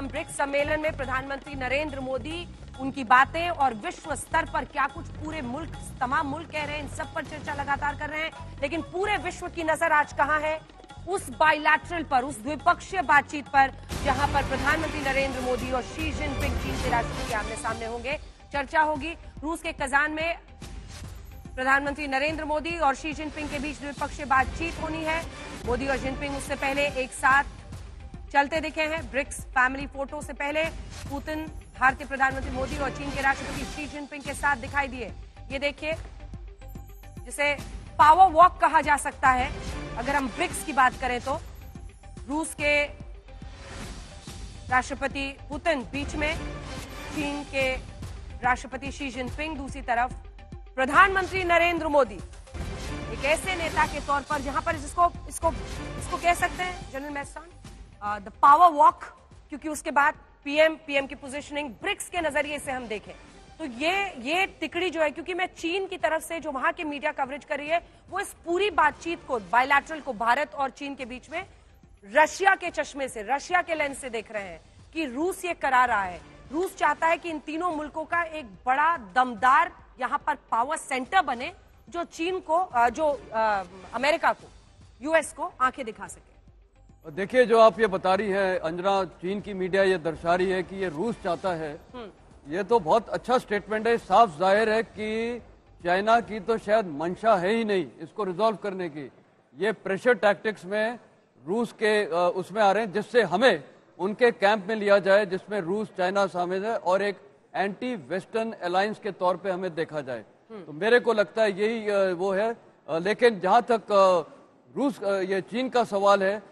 हम ब्रिक्स सम्मेलन में प्रधानमंत्री नरेंद्र मोदी, उनकी बातें और विश्व स्तर पर क्या कुछ पूरे मुल्क, तमाम मुल्क कह रहे हैं, इन सब पर चर्चा लगातार कर रहे हैं। लेकिन पूरे विश्व की नजर आज कहां है? उस बायलैटरल पर, उस द्विपक्षीय बातचीत पर, जहां पर प्रधानमंत्री नरेंद्र मोदी और शी जिनपिंग चीन के राष्ट्रपति आमने सामने होंगे। चर्चा होगी रूस के कजान में। प्रधानमंत्री नरेंद्र मोदी और शी जिनपिंग के बीच द्विपक्षीय बातचीत होनी है। मोदी और जिनपिंग उससे पहले एक साथ चलते दिखे हैं। ब्रिक्स फैमिली फोटो से पहले पुतिन भारतीय प्रधानमंत्री मोदी और चीन के राष्ट्रपति शी जिनपिंग के साथ दिखाई दिए। ये देखिए, जिसे पावर वॉक कहा जा सकता है अगर हम ब्रिक्स की बात करें तो। रूस के राष्ट्रपति पुतिन बीच में, चीन के राष्ट्रपति शी जिनपिंग दूसरी तरफ, प्रधानमंत्री नरेंद्र मोदी एक ऐसे नेता के तौर पर जहां पर इसको कह सकते हैं जनरल मैस्टॉन द पावर वॉक, क्योंकि उसके बाद पीएम की पोजीशनिंग ब्रिक्स के नजरिए से हम देखें तो ये तिकड़ी जो है, क्योंकि मैं चीन की तरफ से जो वहां के मीडिया कवरेज कर रही है वो इस पूरी बातचीत को, बायलैटरल को, भारत और चीन के बीच में रशिया के चश्मे से, रशिया के लेंस से देख रहे हैं कि रूस ये करा रहा है। रूस चाहता है कि इन तीनों मुल्कों का एक बड़ा दमदार यहां पर पावर सेंटर बने, जो चीन को, जो अमेरिका को, यूएस को आंखें दिखा सके। देखिए, जो आप ये बता रही है अंजना, चीन की मीडिया ये दर्शा रही है कि ये रूस चाहता है, ये तो बहुत अच्छा स्टेटमेंट है। साफ जाहिर है कि चाइना की तो शायद मंशा है ही नहीं इसको रिजॉल्व करने की। ये प्रेशर टैक्टिक्स में रूस के उसमें आ रहे हैं, जिससे हमें उनके कैंप में लिया जाए, जिसमें रूस, चाइना शामिल है, और एक एंटी वेस्टर्न अलायंस के तौर पे हमें देखा जाए। तो मेरे को लगता है यही वो है। लेकिन जहां तक रूस, ये चीन का सवाल है,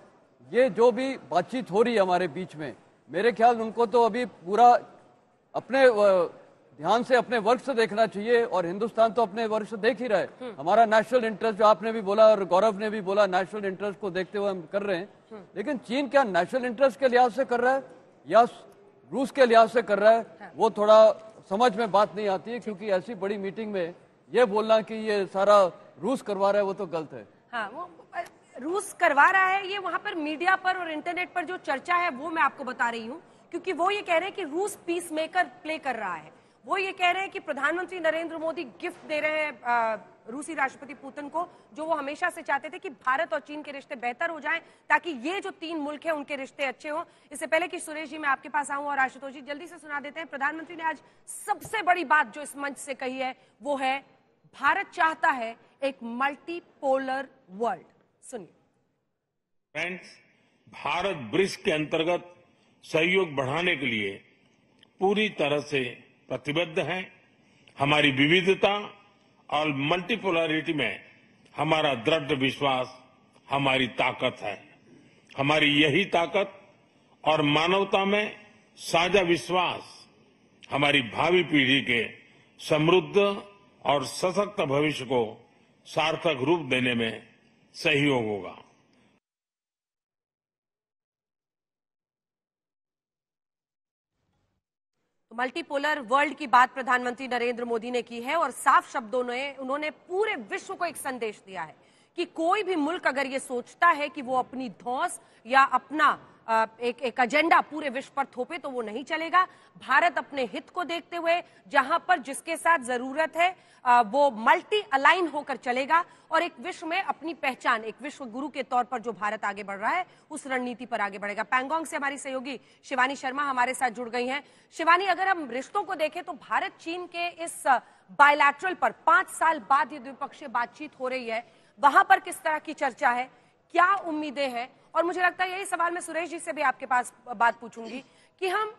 ये जो भी बातचीत हो रही है हमारे बीच में, मेरे ख्याल उनको तो अभी पूरा अपने ध्यान से, अपने वर्क से देखना चाहिए। और हिंदुस्तान तो अपने वर्क से देख ही रहा है। हमारा नेशनल इंटरेस्ट, जो आपने भी बोला और गौरव ने भी बोला, नेशनल इंटरेस्ट को देखते हुए हम कर रहे हैं। लेकिन चीन क्या नेशनल इंटरेस्ट के लिहाज से कर रहा है या रूस के लिहाज से कर रहा है, वो थोड़ा समझ में बात नहीं आती है। क्योंकि ऐसी बड़ी मीटिंग में ये बोलना कि ये सारा रूस करवा रहा है, वो तो गलत है। हाँ, वो रूस करवा रहा है, ये वहां पर मीडिया पर और इंटरनेट पर जो चर्चा है वो मैं आपको बता रही हूँ। क्योंकि वो ये कह रहे हैं कि रूस पीस मेकर प्ले कर रहा है। वो ये कह रहे हैं कि प्रधानमंत्री नरेंद्र मोदी गिफ्ट दे रहे हैं रूसी राष्ट्रपति पुतिन को, जो वो हमेशा से चाहते थे कि भारत और चीन के रिश्ते बेहतर हो जाएं, ताकि ये जो तीन मुल्क हैं उनके रिश्ते अच्छे हों। इससे पहले कि सुरेश जी मैं आपके पास आऊं और आशुतोष जी, जल्दी से सुना देते हैं। प्रधानमंत्री ने आज सबसे बड़ी बात जो इस मंच से कही है वो है, भारत चाहता है एक मल्टीपोलर वर्ल्ड। सुनिए। फ्रेंड्स, भारत ब्रिक्स के अंतर्गत सहयोग बढ़ाने के लिए पूरी तरह से प्रतिबद्ध है। हमारी विविधता और मल्टीपोलरिटी में हमारा दृढ़ विश्वास हमारी ताकत है। हमारी यही ताकत और मानवता में साझा विश्वास हमारी भावी पीढ़ी के समृद्ध और सशक्त भविष्य को सार्थक रूप देने में सहयोग होगा। मल्टीपोलर वर्ल्ड की बात प्रधानमंत्री नरेंद्र मोदी ने की है और साफ शब्दों में उन्होंने पूरे विश्व को एक संदेश दिया है कि कोई भी मुल्क अगर ये सोचता है कि वो अपनी धौंस या अपना एक एजेंडा पूरे विश्व पर थोपे तो वो नहीं चलेगा। भारत अपने हित को देखते हुए जहां पर जिसके साथ जरूरत है वो मल्टी अलाइन होकर चलेगा और एक विश्व में अपनी पहचान, एक विश्व गुरु के तौर पर जो भारत आगे बढ़ रहा है उस रणनीति पर आगे बढ़ेगा। पैंगोंग से हमारी सहयोगी शिवानी शर्मा हमारे साथ जुड़ गई हैं। शिवानी, अगर हम रिश्तों को देखें तो भारत चीन के इस बायलैटरल पर 5 साल बाद ये द्विपक्षीय बातचीत हो रही है, वहां पर किस तरह की चर्चा है, क्या उम्मीदें हैं? और मुझे लगता है यही सवाल मैं सुरेश जी से भी आपके पास बात पूछूंगी कि हम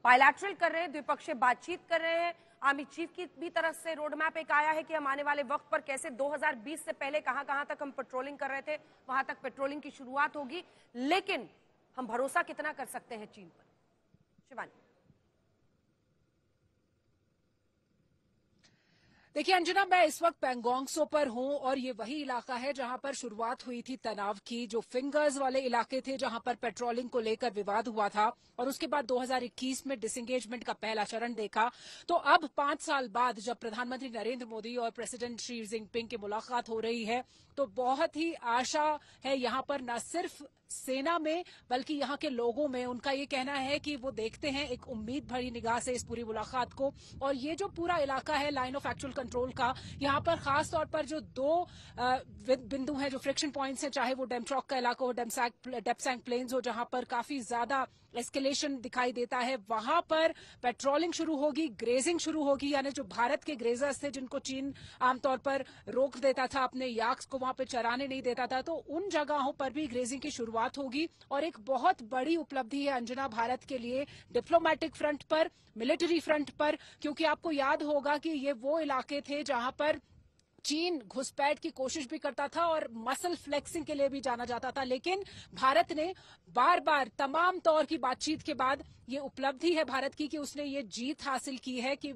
बायलैटरल कर रहे हैं, द्विपक्षीय बातचीत कर रहे हैं, आर्मी चीफ की भी तरफ से रोड मैप एक आया है कि हम आने वाले वक्त पर कैसे 2020 से पहले कहां तक हम पेट्रोलिंग कर रहे थे वहां तक पेट्रोलिंग की शुरुआत होगी, लेकिन हम भरोसा कितना कर सकते हैं चीन पर? शिवानी। देखिए अंजना, मैं इस वक्त पैंगोंग त्सो पर हूं और ये वही इलाका है जहां पर शुरुआत हुई थी तनाव की। जो फिंगर्स वाले इलाके थे जहां पर पेट्रोलिंग को लेकर विवाद हुआ था और उसके बाद 2021 में डिसंगेजमेंट का पहला चरण देखा। तो अब 5 साल बाद जब प्रधानमंत्री नरेंद्र मोदी और प्रेसिडेंट शी जिनपिंग की मुलाकात हो रही है तो बहुत ही आशा है यहां पर, न सिर्फ सेना में बल्कि यहाँ के लोगों में। उनका ये कहना है कि वो देखते हैं एक उम्मीद भरी निगाह से इस पूरी मुलाकात को। और ये जो पूरा इलाका है लाइन ऑफ एक्चुअल कंट्रोल का, यहाँ पर खास तौर पर जो 2 बिंदु हैं, जो फ्रिक्शन पॉइंट्स हैं, चाहे वो डेमट्रॉक का इलाका हो, डेप्सैंग प्लेन्स हो, जहां पर काफी ज्यादा एस्केलेशन दिखाई देता है, वहां पर पेट्रोलिंग शुरू होगी, ग्रेजिंग शुरू होगी। यानी जो भारत के ग्रेजर्स थे जिनको चीन आमतौर पर रोक देता था, अपने याक्स को वहां पर चराने नहीं देता था, तो उन जगहों पर भी ग्रेजिंग की शुरुआत होगी। और एक बहुत बड़ी उपलब्धि है अंजना भारत के लिए, डिप्लोमेटिक फ्रंट पर, मिलिट्री फ्रंट पर, क्योंकि आपको याद होगा कि ये वो इलाके थे जहां पर चीन घुसपैठ की कोशिश भी करता था और मसल फ्लेक्सिंग के लिए भी जाना जाता था। लेकिन भारत ने बार बार तमाम तौर की बातचीत के बाद ये उपलब्धि है भारत की कि उसने ये जीत हासिल की है कि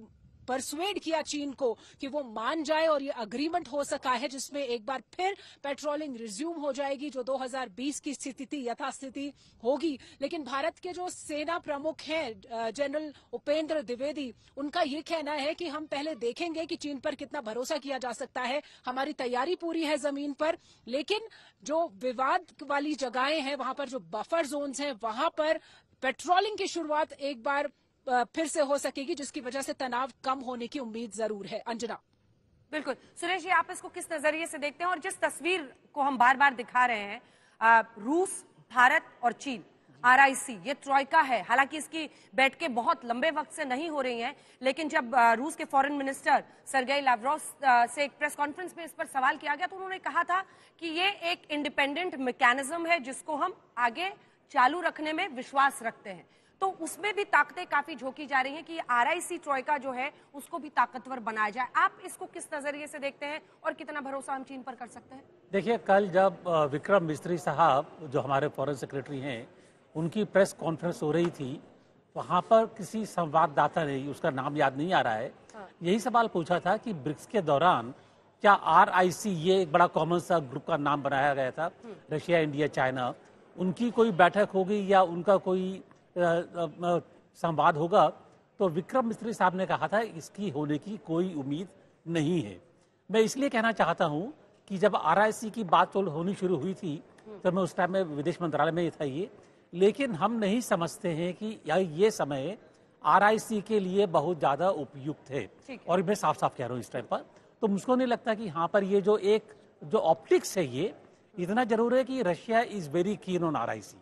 परसुएड किया चीन को कि वो मान जाए और ये अग्रीमेंट हो सका है जिसमें एक बार फिर पेट्रोलिंग रिज्यूम हो जाएगी, जो 2020 की स्थिति थी यथास्थिति होगी। लेकिन भारत के जो सेना प्रमुख हैं जनरल उपेंद्र द्विवेदी, उनका ये कहना है कि हम पहले देखेंगे कि चीन पर कितना भरोसा किया जा सकता है, हमारी तैयारी पूरी है जमीन पर, लेकिन जो विवाद वाली जगहें हैं वहां पर, जो बफर जोन्स हैं, वहां पर पेट्रोलिंग की शुरुआत एक बार फिर से हो सकेगी, जिसकी वजह से तनाव कम होने की उम्मीद जरूर है। अंजना। बिल्कुल सुरेश जी, आप इसको किस नजरिए से देखते हैं? और जिस तस्वीर को हम बार बार दिखा रहे हैं, रूस, भारत और चीन, RIC, ये ट्रॉयका है। हालांकि इसकी बैठकें बहुत लंबे वक्त से नहीं हो रही हैं, लेकिन जब रूस के फॉरेन मिनिस्टर सर्गेई लावरोव से एक प्रेस कॉन्फ्रेंस में इस पर सवाल किया गया तो उन्होंने कहा था कि ये एक इंडिपेंडेंट मैकेनिज्म है जिसको हम आगे चालू रखने में विश्वास रखते हैं। तो उसमें भी ताकतें काफी झोंकी जा रही हैं कि RIC ट्रॉयका जो है उसको भी ताकतवर बनाया जाए। आप इसको किस नजरिए से देखते हैं और कितना भरोसा हम चीन पर कर सकते हैं? देखिए, कल जब विक्रम मिस्त्री साहब जो हमारे फॉरेन सेक्रेटरी हैं, उनकी प्रेस कॉन्फ्रेंस हो रही थी, वहां पर किसी संवाददाता ने, उसका नाम याद नहीं आ रहा है, यही सवाल पूछा था कि ब्रिक्स के दौरान क्या RIC, ये एक बड़ा कॉमन सा ग्रुप का नाम बनाया गया था, रशिया, इंडिया, चाइना, उनकी कोई बैठक होगी या उनका कोई संवाद होगा? तो विक्रम मिस्त्री साहब ने कहा था इसकी होने की कोई उम्मीद नहीं है। मैं इसलिए कहना चाहता हूं कि जब RIC की बात तो होनी शुरू हुई थी तो मैं उस टाइम में विदेश मंत्रालय में था ये, लेकिन हम नहीं समझते हैं कि ये समय RIC के लिए बहुत ज्यादा उपयुक्त है। और मैं साफ साफ कह रहा हूँ इस टाइम पर, तो मुझको नहीं लगता कि यहाँ पर ये जो ऑप्टिक्स है, ये इतना जरूर है कि Russia is very keen on RIC।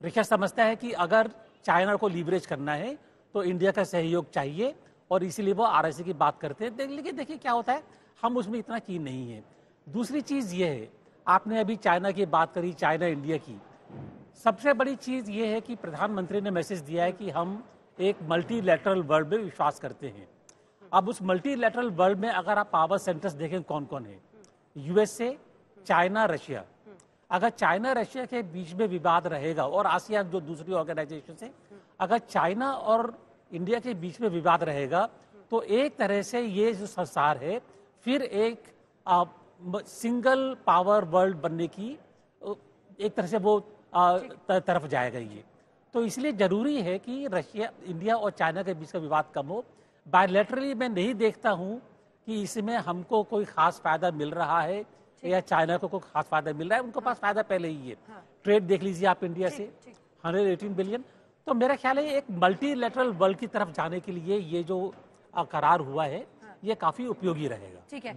Russia समझता है कि अगर चाइना को लीवरेज करना है तो इंडिया का सहयोग चाहिए और इसीलिए वो RIC की बात करते हैं। लेकिन देखिए क्या होता है, हम उसमें इतना कीन नहीं है। दूसरी चीज ये है, आपने अभी चाइना की बात करी, चाइना इंडिया की, सबसे बड़ी चीज ये है कि प्रधानमंत्री ने मैसेज दिया है कि हम एक मल्टीलैटरल वर्ल्ड में विश्वास करते हैं। अब उस मल्टीलैटरल वर्ल्ड में अगर आप पावर सेंटर्स देखें कौन कौन है, USA, चाइना, रशिया। अगर चाइना रशिया के बीच में विवाद रहेगा और आसियान जो दूसरी ऑर्गेनाइजेशन है, अगर चाइना और इंडिया के बीच में विवाद रहेगा तो एक तरह से ये जो संसार है फिर एक सिंगल पावर वर्ल्ड बनने की एक तरह से वो तरफ जाएगा ये। तो इसलिए जरूरी है कि रशिया, इंडिया और चाइना के बीच का विवाद कम हो। बायलैटरली मैं नहीं देखता हूं कि इसमें हमको कोई खास फायदा मिल रहा है या चाइना को कोई खास फायदा मिल रहा है। उनको पास फायदा पहले ही है। ट्रेड देख लीजिए आप इंडिया से 118 बिलियन। तो मेरा ख्याल है एक मल्टीलैटरल वर्ल्ड की तरफ जाने के लिए ये जो करार हुआ है ये काफी उपयोगी रहेगा। ठीक है।